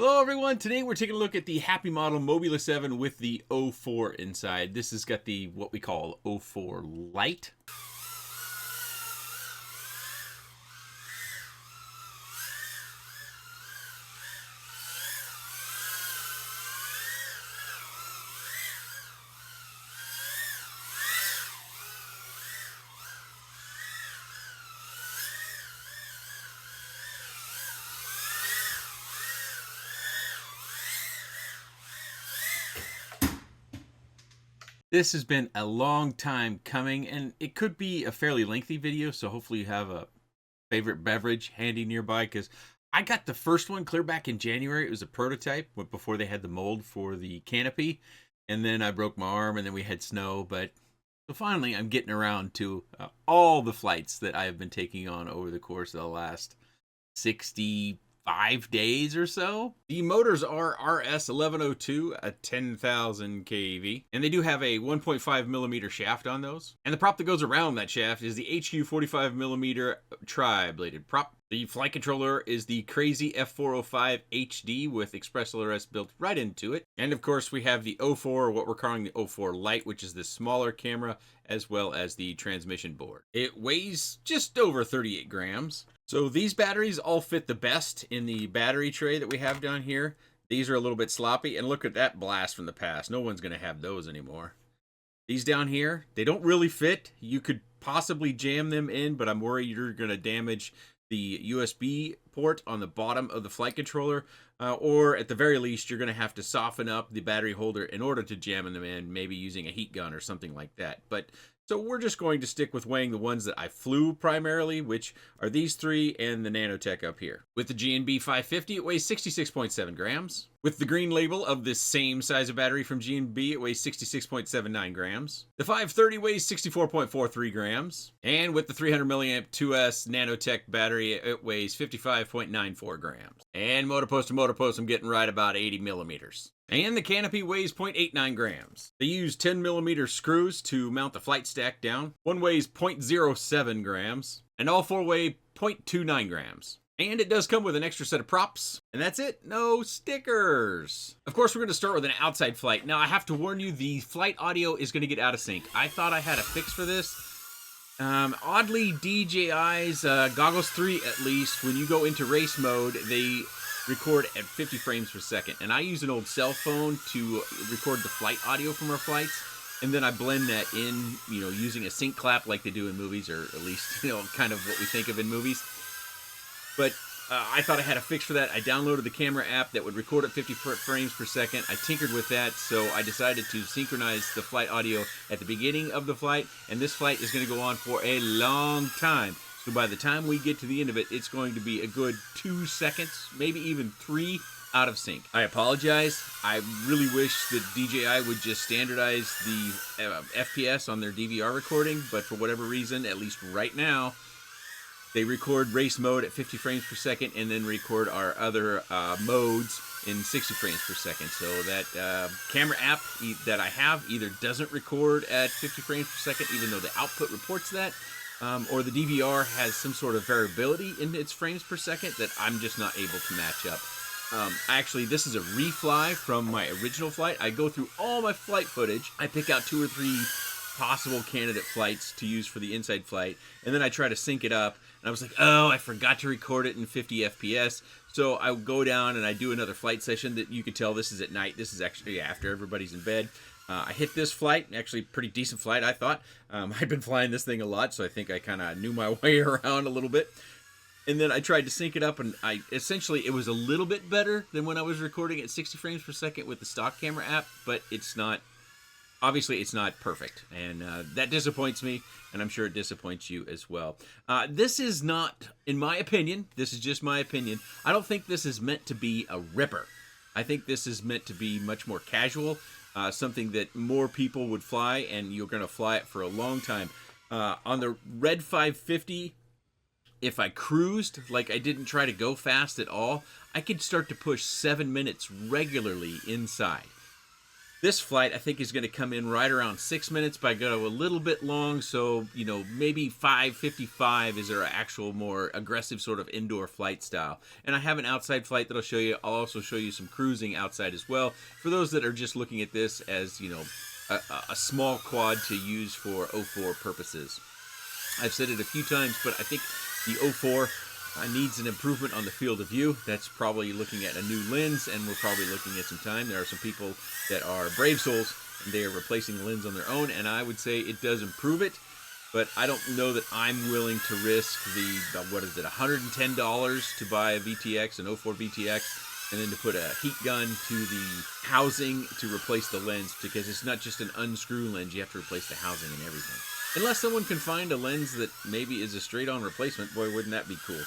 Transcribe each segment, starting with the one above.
Hello everyone, today we're taking a look at the Happy Model Mobula 7 with the O4 inside. This has got the what we call O4 Lite. This has been a long time coming, and it could be a fairly lengthy video, so hopefully you have a favorite beverage handy nearby, because I got the first one clear back in January. It was a prototype before they had the mold for the canopy, and then I broke my arm, and then we had snow, but so finally I'm getting around to all the flights that I have been taking on over the course of the last 65 days or so. The motors are RS1102 at 10,000 kV, and they do have a 1.5 millimeter shaft on those. And the prop that goes around that shaft is the HQ 45 millimeter tri-bladed prop. The flight controller is the Crazy F405 HD with Express LRS built right into it. And of course we have the O4, what we're calling the O4 Lite, which is the smaller camera, as well as the transmission board. It weighs just over 38 grams. So these batteries all fit the best in the battery tray that we have down here. These are a little bit sloppy, and look at that blast from the past. No one's going to have those anymore. These down here, they don't really fit. You could possibly jam them in, but I'm worried you're going to damage the USB port on the bottom of the flight controller, or at the very least, you're going to have to soften up the battery holder in order to jam them in, maybe using a heat gun or something like that. But so we're just going to stick with weighing the ones that I flew primarily, which are these three and the Nanotech up here. With the GNB 550, it weighs 66.7 grams. With the green label of this same size of battery from GNB, it weighs 66.79 grams. The 530 weighs 64.43 grams. And with the 300 milliamp 2S Nanotech battery, it weighs 55.94 grams. And motor post to motor post, I'm getting right about 80 millimeters. And the canopy weighs 0.89 grams. They use 10 millimeter screws to mount the flight stack down. One weighs 0.07 grams, and all four weigh 0.29 grams. And it does come with an extra set of props. And that's it, no stickers. Of course, we're gonna start with an outside flight. Now, I have to warn you, the flight audio is gonna get out of sync. I thought I had a fix for this. Oddly, DJI's Goggles 3, at least, when you go into race mode, they record at 50 frames per second. And I use an old cell phone to record the flight audio from our flights. And then I blend that in, using a sync clap like they do in movies, or at least, kind of what we think of in movies. But I thought I had a fix for that. I downloaded the camera app that would record at 50 frames per second. I tinkered with that, so I decided to synchronize the flight audio at the beginning of the flight. And this flight is going to go on for a long time. So by the time we get to the end of it, it's going to be a good 2 seconds, maybe even 3 out of sync. I apologize. I really wish that DJI would just standardize the FPS on their DVR recording, but for whatever reason, at least right now, they record race mode at 50 frames per second and then record our other modes in 60 frames per second. So that camera app that I have either doesn't record at 50 frames per second, even though the output reports that, or the DVR has some sort of variability in its frames per second that I'm just not able to match up. Actually, this is a refly from my original flight. I go through all my flight footage. I pick out 2 or 3 possible candidate flights to use for the inside flight, and then I try to sync it up. And I was like, oh, I forgot to record it in 50 FPS. So I go down and I do another flight session that you can tell this is at night. This is actually after everybody's in bed. I hit this flight, actually pretty decent flight, I thought. I'd been flying this thing a lot, so I think I kind of knew my way around a little bit. And then I tried to sync it up, and essentially it was a little bit better than when I was recording at 60 frames per second with the stock camera app, but it's not, obviously it's not perfect. And that disappoints me, and I'm sure it disappoints you as well. This is not, in my opinion, this is just my opinion, I don't think this is meant to be a ripper. I think this is meant to be much more casual, something that more people would fly, and you're going to fly it for a long time. On the Red 550, if I cruised, like I didn't try to go fast at all, I could start to push 7 minutes regularly inside. This flight, I think, is going to come in right around 6 minutes, but I go a little bit long, so, you know, maybe 5:55 is our actual more aggressive sort of indoor flight style. And I have an outside flight that I'll show you. I'll also show you some cruising outside as well, for those that are just looking at this as, you know, a small quad to use for 04 purposes. I've said it a few times, but I think the 04 needs an improvement on the field of view. That's probably looking at a new lens, and we're probably looking at some time. There are some people that are brave souls, and they are replacing the lens on their own, and I would say it does improve it, but I don't know that I'm willing to risk the what is it, $110 to buy a VTX, an 04 VTX, and then to put a heat gun to the housing to replace the lens, because it's not just an unscrew lens. You have to replace the housing and everything. Unless someone can find a lens that maybe is a straight-on replacement, boy, wouldn't that be cool.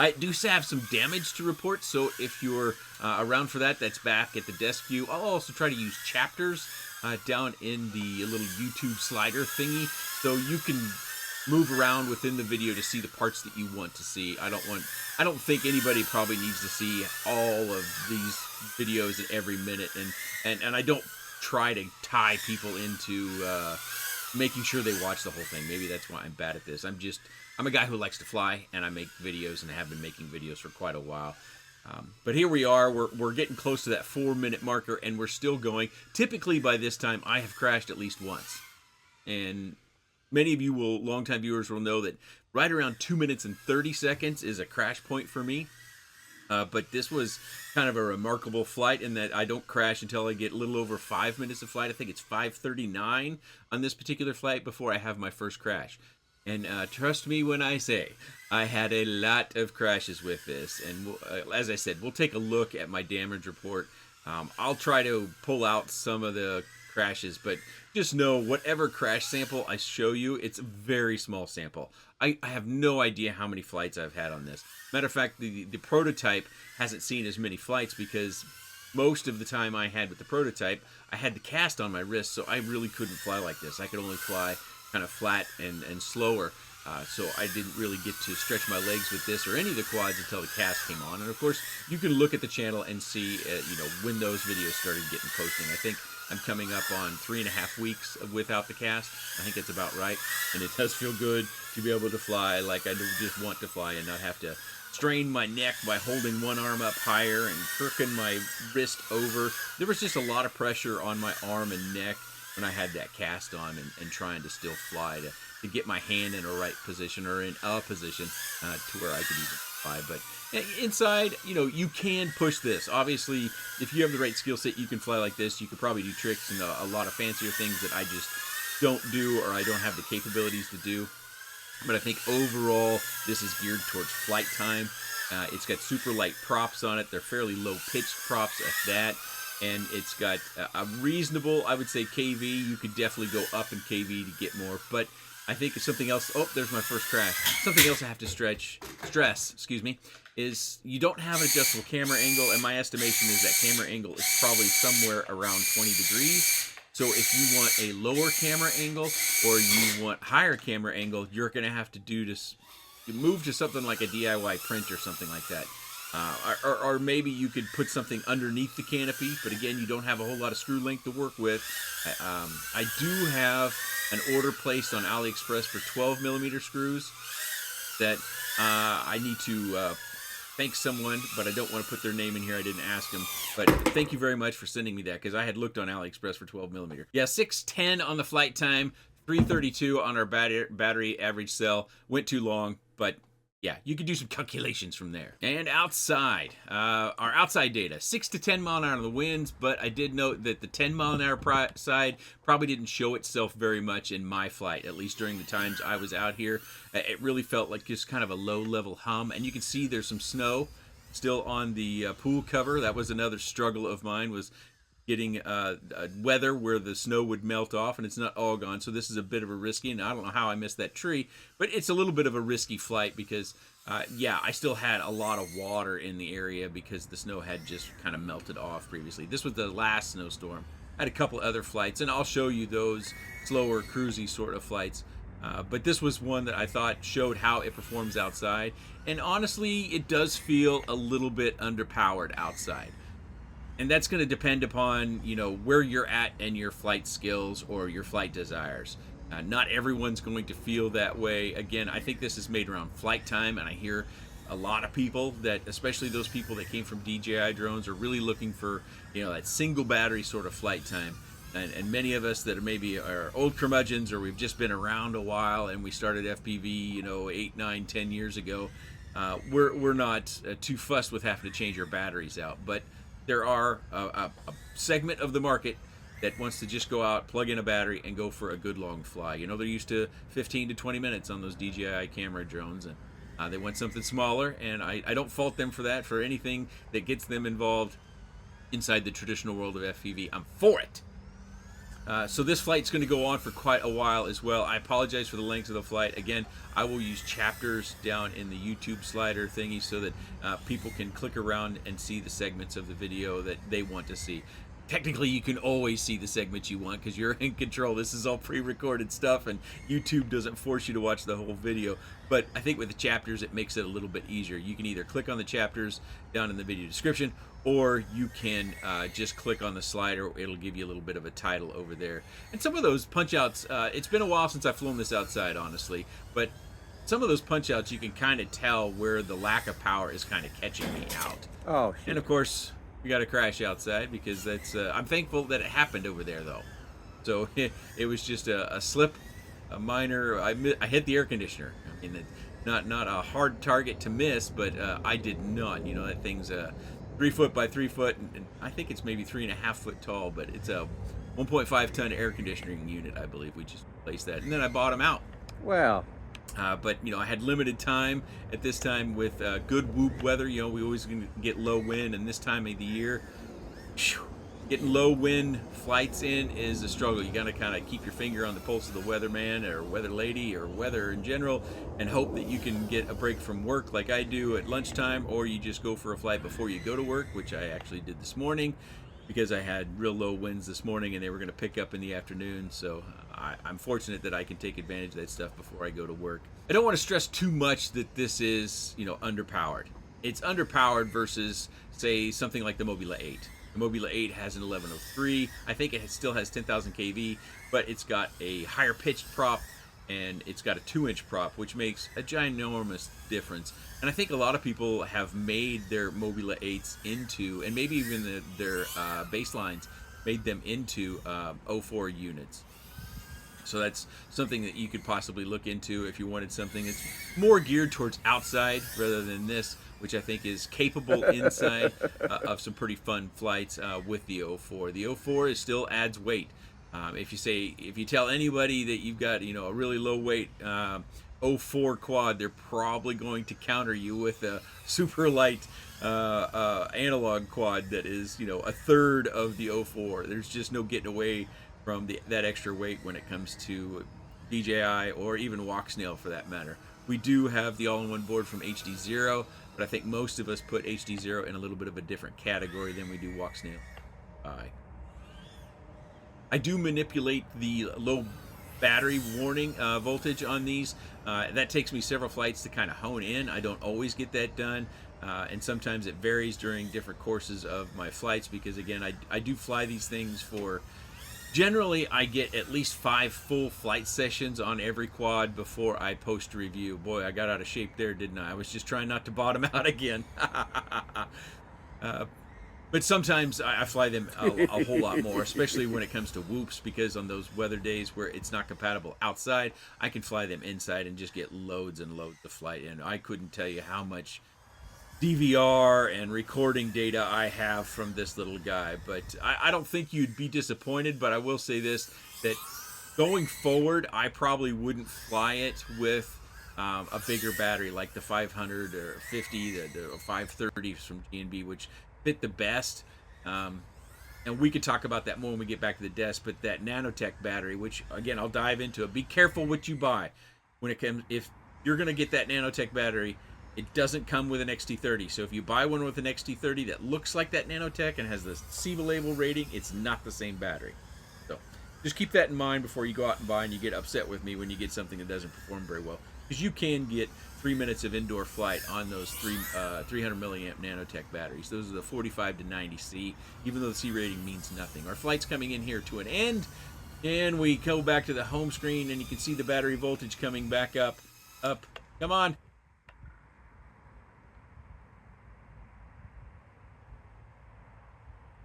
I do have some damage to report, so if you're around for that, that's back at the desk view. I'll also try to use chapters down in the little YouTube slider thingy, so you can move around within the video to see the parts that you want to see. I don't think anybody probably needs to see all of these videos at every minute, and I don't try to tie people into making sure they watch the whole thing. Maybe that's why I'm bad at this. I'm a guy who likes to fly, and I make videos, and I have been making videos for quite a while. But here we are. We're getting close to that 4-minute marker, and we're still going. Typically, by this time, I have crashed at least once. And many of you longtime viewers will know that right around 2 minutes and 30 seconds is a crash point for me. But this was kind of a remarkable flight in that I don't crash until I get a little over 5 minutes of flight. I think it's 5:39 on this particular flight before I have my first crash. And trust me when I say I had a lot of crashes with this. And as I said, we'll take a look at my damage report. I'll try to pull out some of the crashes, but just know whatever crash sample I show you, it's a very small sample. I have no idea how many flights I've had on this. Matter of fact, the prototype hasn't seen as many flights because most of the time I had with the prototype, I had the cast on my wrist, so I really couldn't fly like this. I could only fly kind of flat and slower, so I didn't really get to stretch my legs with this or any of the quads until the cast came on. And of course, you can look at the channel and see, you know, when those videos started getting posting. I think I'm coming up on 3.5 weeks without the cast. I think it's about right, and it does feel good to be able to fly like I just want to fly and not have to strain my neck by holding one arm up higher and crooking my wrist over. There was just a lot of pressure on my arm and neck when I had that cast on and trying to still fly to get my hand in a right position or in a position to where I could even fly. But inside, you know, you can push this. Obviously, if you have the right skill set, you can fly like this. You could probably do tricks and a lot of fancier things that I just don't do or I don't have the capabilities to do. But I think overall, this is geared towards flight time. It's got super light props on it. They're fairly low-pitched props at that. And it's got a reasonable, I would say, KV. You could definitely go up in KV to get more. But I think it's something else. Oh, there's my first crash. Something else I have to stress, is you don't have an adjustable camera angle. And my estimation is that camera angle is probably somewhere around 20 degrees. So if you want a lower camera angle or you want higher camera angle, you're going to have to do this, move to something like a DIY print or something like that. Or maybe you could put something underneath the canopy, but again, you don't have a whole lot of screw length to work with. I do have an order placed on AliExpress for 12 millimeter screws that I need to thank someone, but I don't want to put their name in here. I didn't ask them, but thank you very much for sending me that because I had looked on AliExpress for 12 millimeter. Yeah, 6:10 on the flight time, 3:32 on our battery average cell. Went too long, but yeah, you can do some calculations from there. And outside, our outside data, 6 to 10 mile an hour on the winds, but I did note that the 10 mile an hour side probably didn't show itself very much in my flight, at least during the times I was out here. It really felt like just kind of a low level hum, and you can see there's some snow still on the pool cover. That was another struggle of mine, was getting weather where the snow would melt off, and it's not all gone. So this is a bit of a risky, and I don't know how I missed that tree, but it's a little bit of a risky flight because, yeah, I still had a lot of water in the area because the snow had just kind of melted off previously. This was the last snowstorm. I had a couple other flights, and I'll show you those slower, cruisy sort of flights. But this was one that I thought showed how it performs outside, and honestly, it does feel a little bit underpowered outside. And that's going to depend upon, where you're at and your flight skills or your flight desires. Not everyone's going to feel that way. Again, I think this is made around flight time, and I hear a lot of people that, especially those people that came from DJI drones, are really looking for, that single battery sort of flight time. And many of us that are maybe are old curmudgeons, or we've just been around a while and we started FPV, 8, 9, 10 years ago, we're not too fussed with having to change our batteries out. But there are a segment of the market that wants to just go out, plug in a battery, and go for a good long fly. They're used to 15 to 20 minutes on those DJI camera drones, and they want something smaller, and I don't fault them for that, for anything that gets them involved inside the traditional world of FPV. I'm for it. So this flight's going to go on for quite a while as well. I apologize for the length of the flight. Again, I will use chapters down in the YouTube slider thingy so that people can click around and see the segments of the video that they want to see. Technically, you can always see the segments you want because you're in control. This is all pre-recorded stuff, and YouTube doesn't force you to watch the whole video. But I think with the chapters, it makes it a little bit easier. You can either click on the chapters down in the video description, or you can just click on the slider. It'll give you a little bit of a title over there. And some of those punch-outs, it's been a while since I've flown this outside, honestly, but some of those punch-outs, you can kind of tell where the lack of power is kind of catching me out. Oh, shit. And of course, we got a crash outside because that's I'm thankful that it happened over there, though. So it was just a slip, a minor. I hit the air conditioner. I mean, not a hard target to miss, but I did not. That thing's 3 foot by 3 foot, and I think it's maybe 3.5 foot tall, but it's a 1.5 ton air conditioning unit, I believe. We just replaced that, and then I bought them out. Well. But I had limited time at this time with good whoop weather. We always get low wind, and this time of the year, getting low wind flights in is a struggle. You got to kind of keep your finger on the pulse of the weatherman or weather lady or weather in general, and hope that you can get a break from work like I do at lunchtime, or you just go for a flight before you go to work, which I actually did this morning because I had real low winds this morning and they were going to pick up in the afternoon. So I'm fortunate that I can take advantage of that stuff before I go to work. I don't want to stress too much that this is, underpowered. It's underpowered versus, say, something like the Mobula 8. The Mobula 8 has an 1103. I think it still has 10,000 kV, but it's got a higher pitched prop and it's got a 2-inch prop, which makes a ginormous difference. And I think a lot of people have made their Mobula 8s into, and maybe even their baselines, made them into 04 units. So that's something that you could possibly look into if you wanted something that's more geared towards outside rather than this, which I think is capable inside of some pretty fun flights with the 04. The 04 still adds weight. If you tell anybody that you've got a really low weight 04 quad, they're probably going to counter you with a super light analog quad that is a third of the 04. There's just no getting away from that extra weight when it comes to DJI or even Walksnail for that matter. We do have the all-in-one board from HD Zero, but I think most of us put HD Zero in a little bit of a different category than we do Walksnail. I do manipulate the low battery warning voltage on these. That takes me several flights to kind of hone in. I don't always get that done, and sometimes it varies during different courses of my flights because, again, I do fly these things for... Generally, I get at least 5 full flight sessions on every quad before I post a review. Boy, I got out of shape there, didn't I? I was just trying not to bottom out again. But sometimes I fly them a whole lot more, especially when it comes to whoops, because on those weather days where it's not compatible outside, I can fly them inside and just get loads and loads of flight in. I couldn't tell you how much DVR and recording data I have from this little guy, but I don't think you'd be disappointed. But I will say this, that going forward, I probably wouldn't fly it with a bigger battery like the 500 or 50, the 530 from G&B, which fit the best. And we could talk about that more when we get back to the desk, but that Nanotech battery, which again, I'll dive into it. Be careful what you buy when it comes, if you're going to get that Nanotech battery, it doesn't come with an XT30. So if you buy one with an XT30 that looks like that Nanotech and has the SIVA label rating, it's not the same battery. So just keep that in mind before you go out and buy and you get upset with me when you get something that doesn't perform very well. because you can get 3 minutes of indoor flight on those 300 milliamp nanotech batteries. Those are the 45 to 90C, even though the C rating means nothing. Our flight's coming in here to an end, and we go back to the home screen, and you can see the battery voltage coming back up. Come on.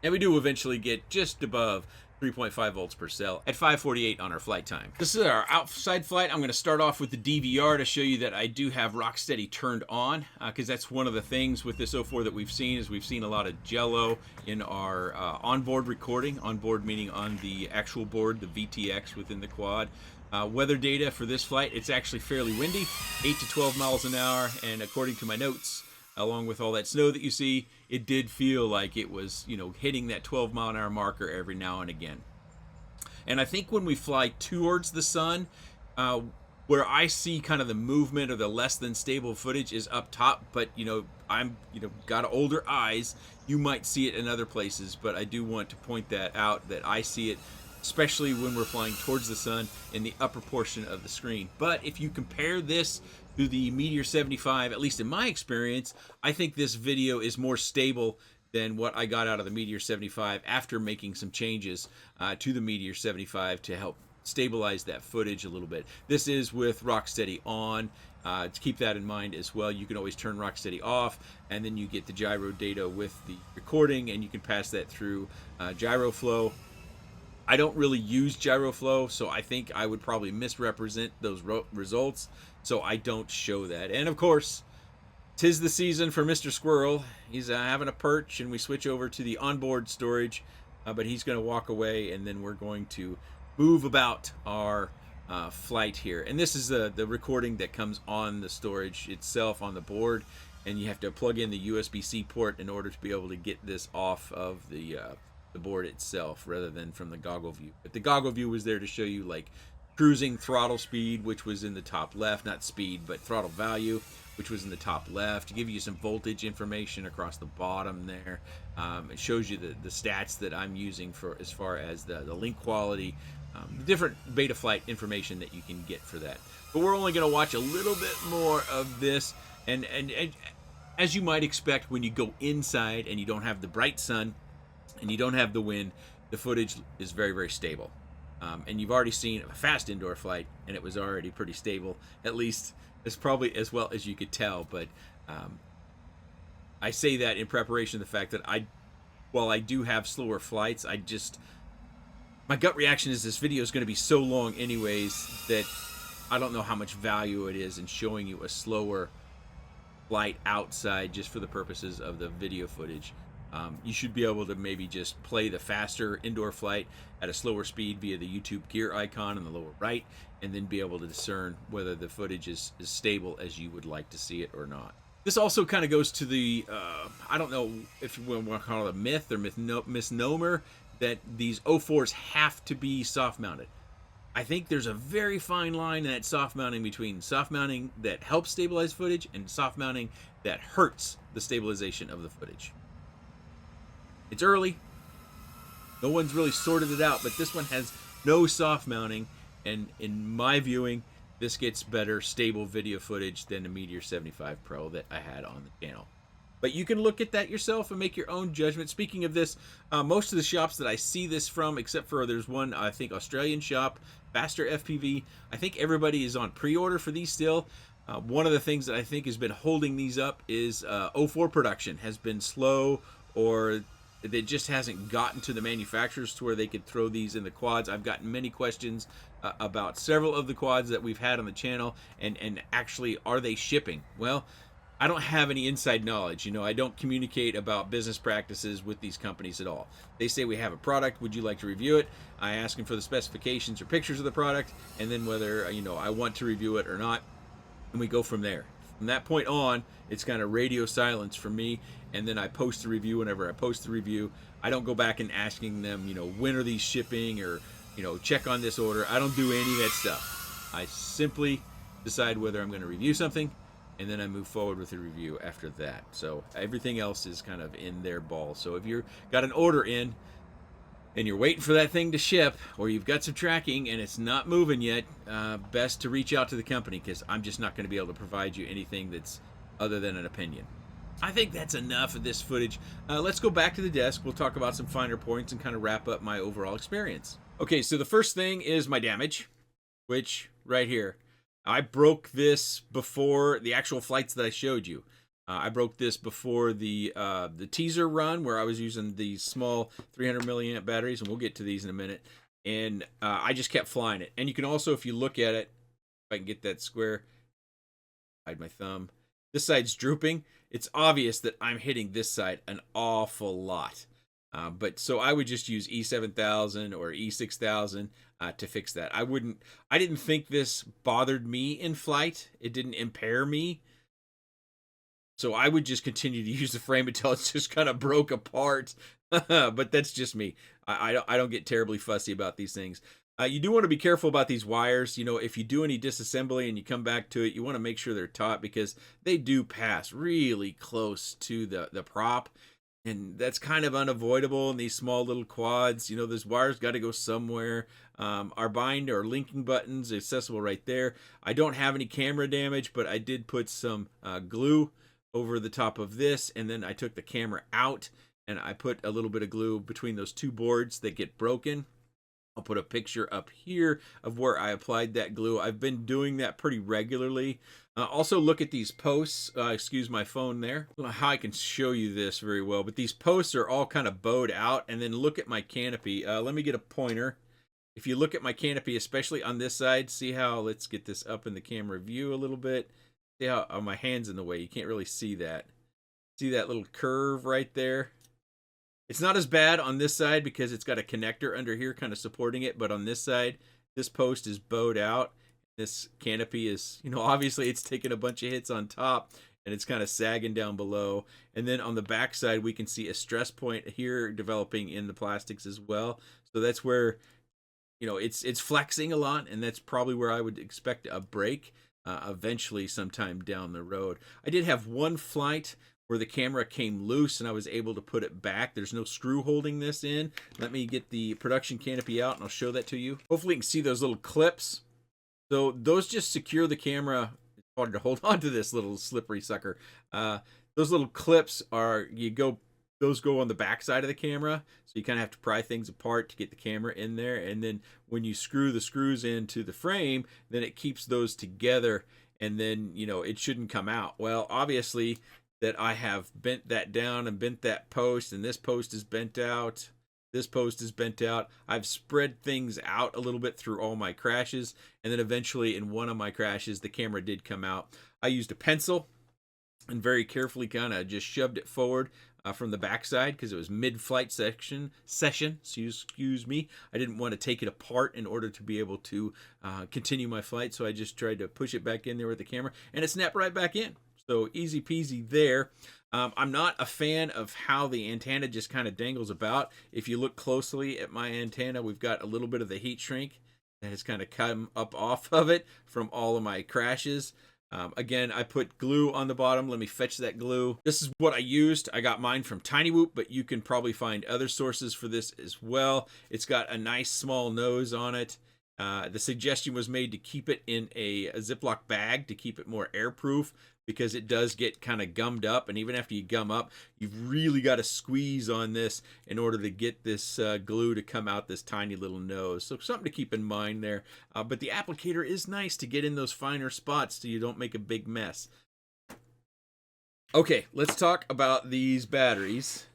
And we do eventually get just above 3.5 volts per cell at 5:48 on our flight time. This is our outside flight. I'm going to start off with the DVR to show you that I do have Rocksteady turned on, because that's one of the things with this 04 that we've seen is we've seen a lot of jello in our onboard recording. Onboard meaning on the actual board, the VTX within the quad. Weather data for this flight, it's actually fairly windy, 8 to 12 miles an hour, and according to my notes, along with all that snow that you see, it did feel like it was, hitting that 12-mile-an-hour marker every now and again. And I think when we fly towards the sun, where I see kind of the movement or the less than stable footage is up top, but I'm got older eyes. You might see it in other places, but I do want to point that out, that I see it especially when we're flying towards the sun in the upper portion of the screen. But if you compare this to the Meteor 75, at least in my experience, I think this video is more stable than what I got out of the Meteor 75 after making some changes to the Meteor 75 to help stabilize that footage a little bit. This is with Rocksteady on. To keep that in mind as well, you can always turn Rocksteady off, and then you get the gyro data with the recording, and you can pass that through GyroFlow. I don't really use GyroFlow, so I think I would probably misrepresent those results, so I don't show that. And of course, 'tis the season for Mr. Squirrel. He's having a perch, and we switch over to the onboard storage, but he's going to walk away, and then we're going to move about our flight here. And this is the recording that comes on the storage itself on the board, and you have to plug in the USB-C port in order to be able to get this off of the board itself rather than from the goggle view. But the goggle view was there to show you like cruising throttle speed, which was in the top left, not speed, but throttle value, which was in the top left, to give you some voltage information across the bottom there. It shows you the stats that I'm using for as far as the link quality, the different Betaflight information that you can get for that. But we're only going to watch a little bit more of this, and as you might expect when you go inside and you don't have the bright sun and you don't have the wind, the footage is very, very stable. And you've already seen a fast indoor flight, and it was already pretty stable, at least as probably as well as you could tell. But I say that in preparation of the fact that while I do have slower flights, my gut reaction is this video is going to be so long anyways that I don't know how much value it is in showing you a slower flight outside just for the purposes of the video footage. You should be able to maybe just play the faster indoor flight at a slower speed via the YouTube gear icon in the lower right, and then be able to discern whether the footage is as stable as you would like to see it or not. This also kind of goes to the, I don't know if you want to call it a myth or misnomer, that these 04s have to be soft mounted. I think there's a very fine line in that soft mounting between soft mounting that helps stabilize footage and soft mounting that hurts the stabilization of the footage. It's early. No one's really sorted it out, but this one has no soft mounting, and in my viewing, this gets better stable video footage than the Meteor 75 Pro that I had on the channel. But you can look at that yourself and make your own judgment. Speaking of this, most of the shops that I see this from, except for there's one, I think, Australian shop, Faster FPV, I think everybody is on pre-order for these still. One of the things that I think has been holding these up is 04 production has been slow, or it just hasn't gotten to the manufacturers to where they could throw these in the quads. I've gotten many questions about several of the quads that we've had on the channel, and actually, are they shipping? Well, I don't have any inside knowledge. I don't communicate about business practices with these companies at all. They say, we have a product, would you like to review it? I ask them for the specifications or pictures of the product, and then whether I want to review it or not, and we go from there. From that point on, it's kind of radio silence for me, and then I post the review. Whenever I post the review, I don't go back and asking them, when are these shipping, or check on this order. I don't do any of that stuff. I simply decide whether I'm going to review something, and then I move forward with the review after that. So everything else is kind of in their ball. So if you've got an order in, and you're waiting for that thing to ship, or you've got some tracking and it's not moving yet, best to reach out to the company, because I'm just not going to be able to provide you anything that's other than an opinion. I think that's enough of this footage. Let's go back to the desk. We'll talk about some finer points and kind of wrap up my overall experience. Okay, so the first thing is my damage, which right here. I broke this before the actual flights that I showed you. I broke this before the teaser run, where I was using these small 300 milliamp batteries, and we'll get to these in a minute. And I just kept flying it. And you can also, if you look at it, if I can get that square, hide my thumb. This side's drooping. It's obvious that I'm hitting this side an awful lot. But so I would just use E7000 or E6000 to fix that. I didn't think this bothered me in flight. It didn't impair me. So I would just continue to use the frame until it's just kind of broke apart. But that's just me. I don't get terribly fussy about these things. You do want to be careful about these wires. You know, if you do any disassembly and you come back to it, you want to make sure they're taut, because they do pass really close to the prop. And that's kind of unavoidable in these small little quads. You know, those wires got to go somewhere. Our bind or linking buttons are accessible right there. I don't have any camera damage, but I did put some glue over the top of this, and then I took the camera out and I put a little bit of glue between those two boards that get broken. I'll put a picture up here of where I applied that glue. I've been doing that pretty regularly. Also look at these posts. Excuse my phone there. I don't know how I can show you this very well, but these posts are all kind of bowed out. And then look at my canopy. Let me get a pointer. If you look at my canopy, especially on this side, see how, let's get this up in the camera view a little bit. See how my hand's in the way. You can't really see that. See that little curve right there? It's not as bad on this side because it's got a connector under here kind of supporting it, but on this side, this post is bowed out. This canopy is, you know, obviously it's taking a bunch of hits on top and it's kind of sagging down below. And then on the back side, we can see a stress point here developing in the plastics as well. So that's where, you know, it's flexing a lot, and that's probably where I would expect a break eventually sometime down the road. I did have one flight where the camera came loose and I was able to put it back. There's no screw holding this in. Let me get the production canopy out and I'll show that to you. Hopefully you can see those little clips. So those just secure the camera. It's hard to hold on to this little slippery sucker. Those little clips are, those go on the back side of the camera. So you kind of have to pry things apart to get the camera in there. And then when you screw the screws into the frame, then it keeps those together, and then, you know, it shouldn't come out. Well, obviously that I have bent that down and bent that post, and this post is bent out. This post is bent out. I've spread things out a little bit through all my crashes, and then eventually in one of my crashes, the camera did come out. I used a pencil and very carefully kind of just shoved it forward from the backside, because it was mid-flight session. Excuse me. I didn't want to take it apart in order to be able to continue my flight, so I just tried to push it back in there with the camera, and it snapped right back in. So easy peasy there. I'm not a fan of how the antenna just kind of dangles about. If you look closely at my antenna, we've got a little bit of the heat shrink that has kind of come up off of it from all of my crashes. Again, I put glue on the bottom. Let me fetch that glue. This is what I used. I got mine from TinyWhoop, but you can probably find other sources for this as well. It's got a nice small nose on it. The suggestion was made to keep it in a Ziploc bag to keep it more airproof, because it does get kind of gummed up, and even after you gum up, you've really got to squeeze on this in order to get this glue to come out this tiny little nose. So something to keep in mind there. But the applicator is nice to get in those finer spots so you don't make a big mess. Okay, let's talk about these batteries.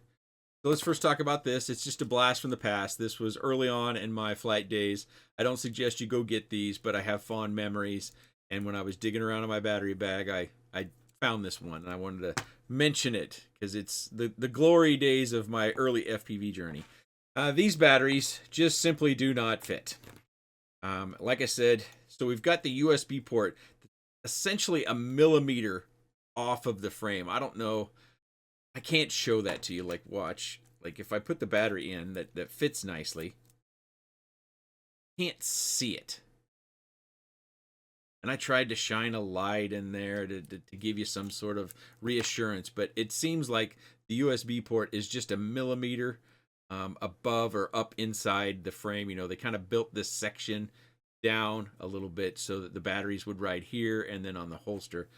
So let's first talk about this. It's just a blast from the past. This was early on in my flight days. I don't suggest you go get these, but I have fond memories. And when I was digging around in my battery bag, I found this one, and I wanted to mention it because it's the glory days of my early FPV journey. These batteries just simply do not fit. Like I said, so we've got the USB port essentially a millimeter off of the frame. I don't know. I can't show that to you. Like, watch. Like, if I put the battery in that fits nicely, can't see it. And I tried to shine a light in there to give you some sort of reassurance, but it seems like the USB port is just a millimeter above or up inside the frame. You know, they kind of built this section down a little bit so that the batteries would ride here and then on the holster.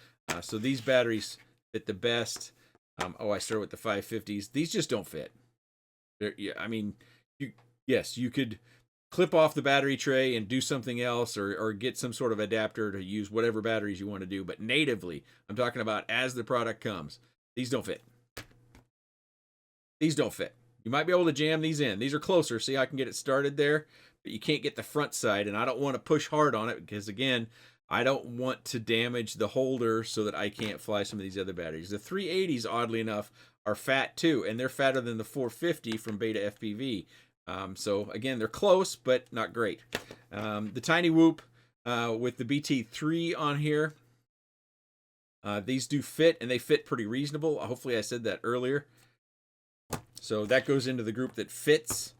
So these batteries fit the best. I started with the 550s. These just don't fit. Yeah, I mean, yes, you could clip off the battery tray and do something else, or get some sort of adapter to use whatever batteries you want to do. But natively, I'm talking about as the product comes, these don't fit. These don't fit. You might be able to jam these in. These are closer. See, I can get it started there, but you can't get the front side, and I don't want to push hard on it because, again, I don't want to damage the holder so that I can't fly some of these other batteries. The 380s, oddly enough, are fat too, and they're fatter than the 450 from Beta FPV. So, again, they're close, but not great. The Tiny Whoop with the BT3 on here, these do fit, and they fit pretty reasonable. Hopefully I said that earlier. So that goes into the group that fits.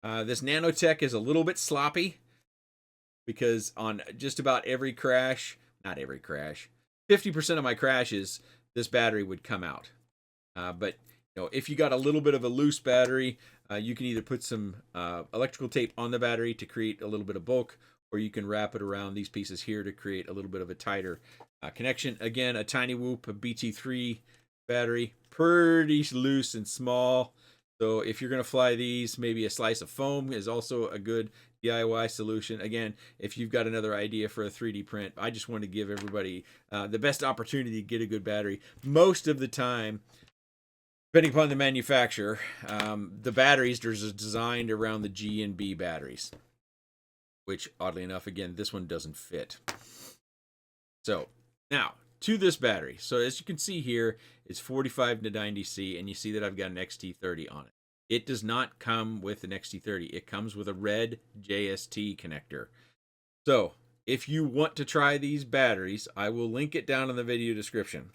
This Nanotech is a little bit sloppy because on just about every crash, not every crash, 50% of my crashes, this battery would come out. But you know, if you got a little bit of a loose battery, you can either put some electrical tape on the battery to create a little bit of bulk, or you can wrap it around these pieces here to create a little bit of a tighter connection. Again, a Tiny Whoop, a BT3 battery, pretty loose and small. So if you're going to fly these, maybe a slice of foam is also a good DIY solution. Again, if you've got another idea for a 3D print, I just want to give everybody the best opportunity to get a good battery. Most of the time, depending upon the manufacturer, the batteries are designed around the G and B batteries, which oddly enough, again, this one doesn't fit. So now to this battery. So as you can see here, it's 45 to 90C, and you see that I've got an XT30 on it. It does not come with an XT30. It comes with a red JST connector. So if you want to try these batteries, I will link it down in the video description.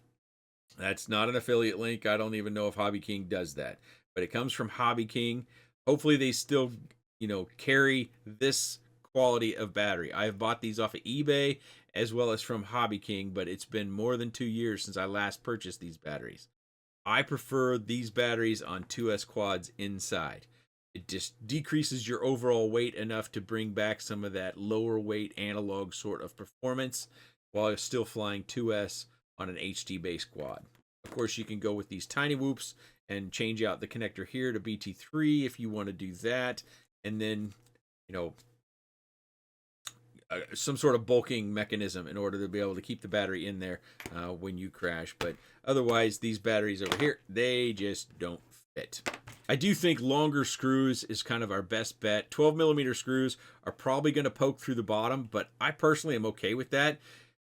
That's not an affiliate link. I don't even know if Hobby King does that, but it comes from Hobby King. Hopefully they still, you know, carry this quality of battery. I've bought these off of eBay as well as from Hobby King, but it's been more than 2 years since I last purchased these batteries. I prefer these batteries on 2S quads inside. It just decreases your overall weight enough to bring back some of that lower weight analog sort of performance while still flying 2S on an HD base quad. Of course, you can go with these Tiny Whoops and change out the connector here to BT3 if you want to do that, and then, you know, some sort of bulking mechanism in order to be able to keep the battery in there when you crash. But otherwise, these batteries over here, they just don't fit. I do think longer screws is kind of our best bet. 12mm screws are probably going to poke through the bottom, but I personally am okay with that,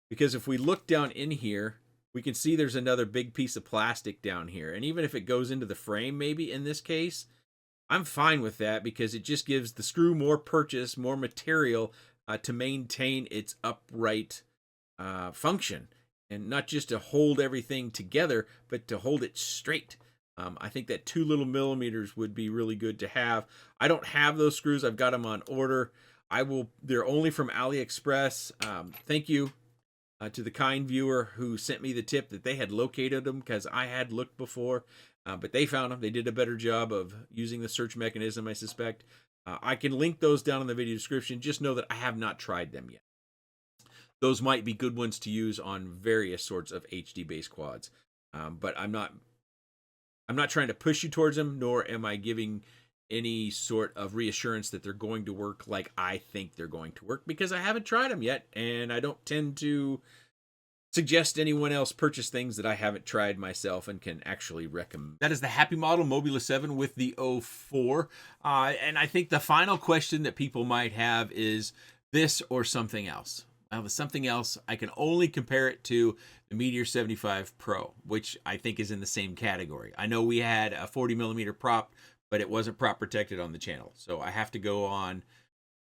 because if we look down in here, we can see there's another big piece of plastic down here. And even if it goes into the frame, maybe in this case, I'm fine with that, because it just gives the screw more purchase, more material to maintain its upright function, and not just to hold everything together, but to hold it straight. I think that 2 little millimeters would be really good to have. I don't have those screws. I've got them on order. They're only from AliExpress. Thank you to the kind viewer who sent me the tip that they had located them, because I had looked before, but they found them. They did a better job of using the search mechanism, I suspect. I can link those down in the video description. Just know that I have not tried them yet. Those might be good ones to use on various sorts of HD base quads, but I'm not trying to push you towards them, nor am I giving any sort of reassurance that they're going to work like I think they're going to work, because I haven't tried them yet, and I don't tend to suggest anyone else purchase things that I haven't tried myself and can actually recommend. That is the Happy Model Mobula 7 with the 04. And I think the final question that people might have is this or something else. Well, the something else, I can only compare it to the Meteor 75 Pro, which I think is in the same category. I know we had a 40mm prop, but it wasn't prop protected on the channel. So I have to go on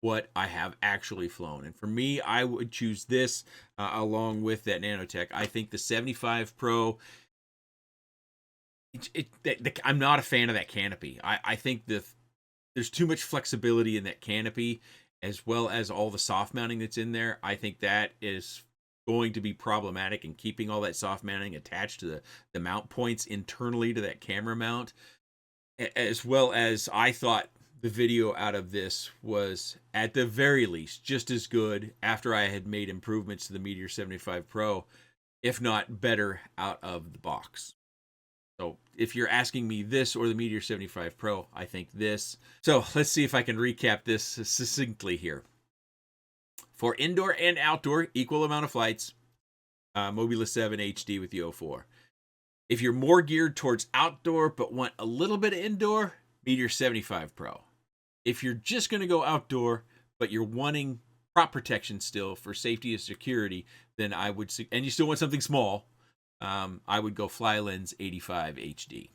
what I have actually flown. And for me, I would choose this along with that Nanotech. I think the 75 Pro, I'm not a fan of that canopy. I think there's too much flexibility in that canopy, as well as all the soft mounting that's in there. I think that is going to be problematic in keeping all that soft mounting attached to the mount points internally to that camera mount. as well as I thought the video out of this was at the very least just as good after I had made improvements to the Meteor 75 Pro, if not better out of the box. So if you're asking me this or the Meteor 75 Pro, I think this. So let's see if I can recap this succinctly here. For indoor and outdoor, equal amount of flights, Mobula 7 HD with the O4. If you're more geared towards outdoor but want a little bit of indoor, Meteor 75 Pro. If you're just going to go outdoor but you're wanting prop protection still for safety and security, then I would, and you still want something small, I would go FlyLens 85 HD.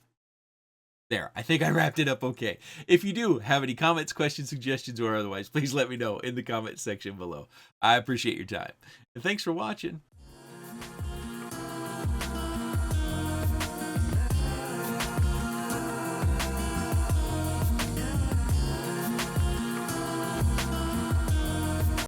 There, I think I wrapped it up okay. If you do have any comments, questions, suggestions, or otherwise, please let me know in the comment section below. I appreciate your time. And thanks for watching.